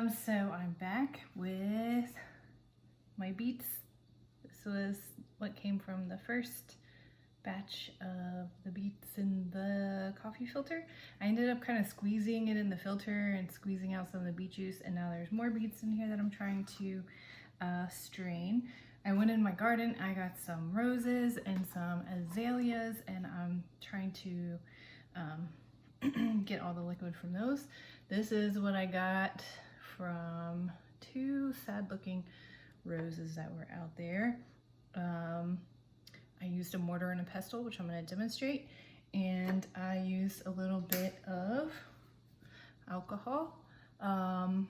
So I'm back with my beets. This was what came from the first batch of the beets in the coffee filter. I ended up kind of squeezing it in the filter and squeezing out some of the beet juice, and now there's more beets in here that I'm trying to strain. I went in my garden, I got some roses and some azaleas, and I'm trying to get all the liquid from those. This is what I got from two sad looking roses that were out there. I used a mortar and a pestle, which I'm going to demonstrate, and I used a little bit of alcohol, and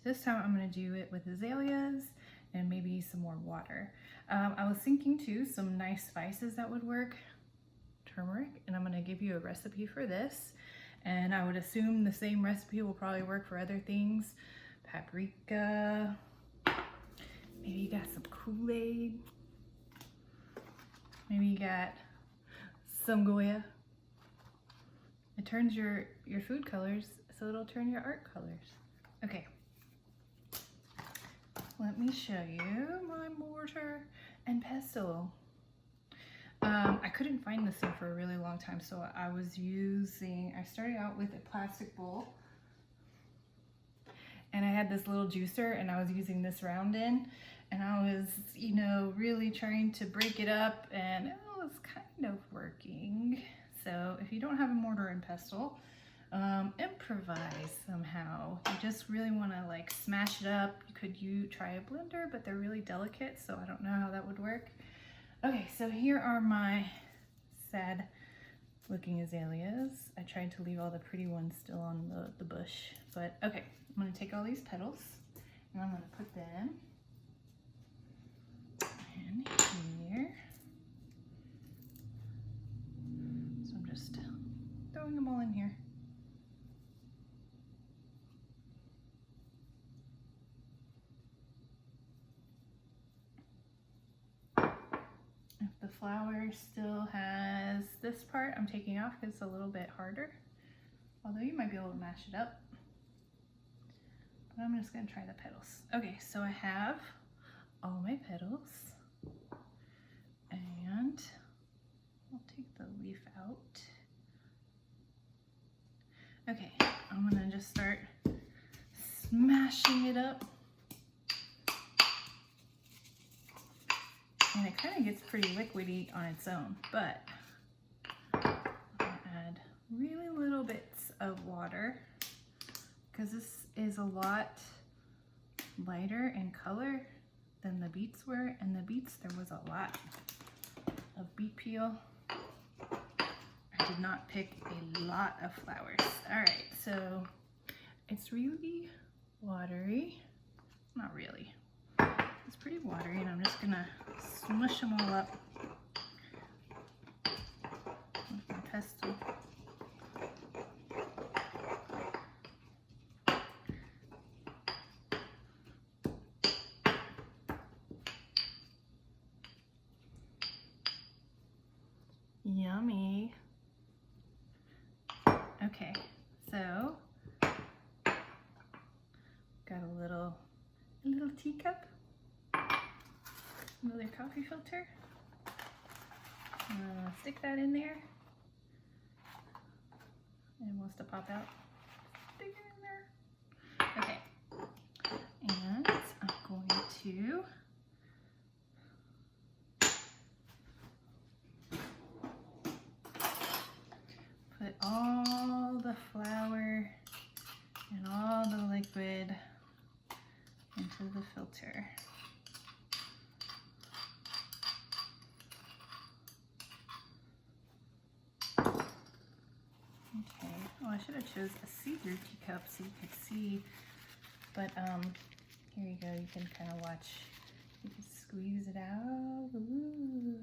this time I'm going to do it with azaleas and maybe some more water. I was thinking too some nice spices that would work. Turmeric, and I'm going to give you a recipe for this, and I would assume the same recipe will probably work for other things. Paprika, maybe you got some Kool-Aid, maybe you got some Goya. It turns your food colors, so it'll turn your art colors. Okay, let me show you my mortar and pestle. I couldn't find this thing for a really long time, so I started out with a plastic bowl, and I had this little juicer, and I was using this round in, and I was, really trying to break it up, and it was kind of working. So if you don't have a mortar and pestle, improvise somehow. You just really want to like smash it up. You try a blender, but they're really delicate, so I don't know how that would work. Okay, so here are my sad looking azaleas. I tried to leave all the pretty ones still on the bush, but okay, I'm gonna take all these petals and I'm gonna put them in here. So I'm just throwing them all in here. The flower still has this part I'm taking off because it's a little bit harder, although you might be able to mash it up, but I'm just going to try the petals. Okay, so I have all my petals, and I'll take the leaf out. Okay, I'm going to just start smashing it up. And it kind of gets pretty liquidy on its own, but I'll add really little bits of water because this is a lot lighter in color than the beets were, and the beets, there was a lot of beet peel. I did not pick a lot of flowers. All right, so it's really watery. Not really. It's pretty watery, and I'm just gonna smush them all up with my pestle. Yummy. Okay, so got a little teacup. Another coffee filter. Stick that in there. And it wants to pop out. Stick it in there. Okay. And I'm going to put all the flour and all the liquid into the filter. Okay, well, I should have chose a cedar teacup so you could see, but here you go, you can kind of watch, you can squeeze it out. Ooh.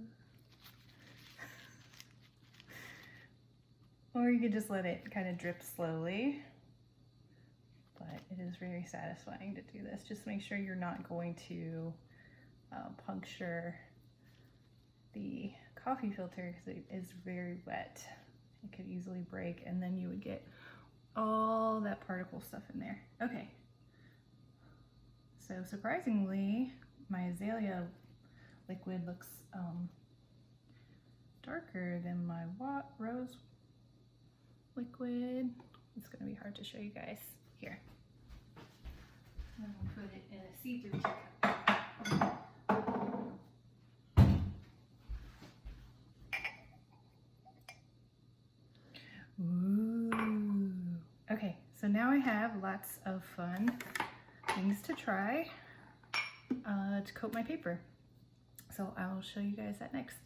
Or you could just let it kind of drip slowly, but it is very satisfying to do this. Just make sure you're not going to puncture the coffee filter because it is very wet. It could easily break, and then you would get all that particle stuff in there. Okay. So surprisingly, my azalea liquid looks darker than my rose liquid. It's gonna be hard to show you guys. Here. I'm gonna put it in a see-through teacup. Ooh. Okay, so now I have lots of fun things to try to coat my paper. So I'll show you guys that next.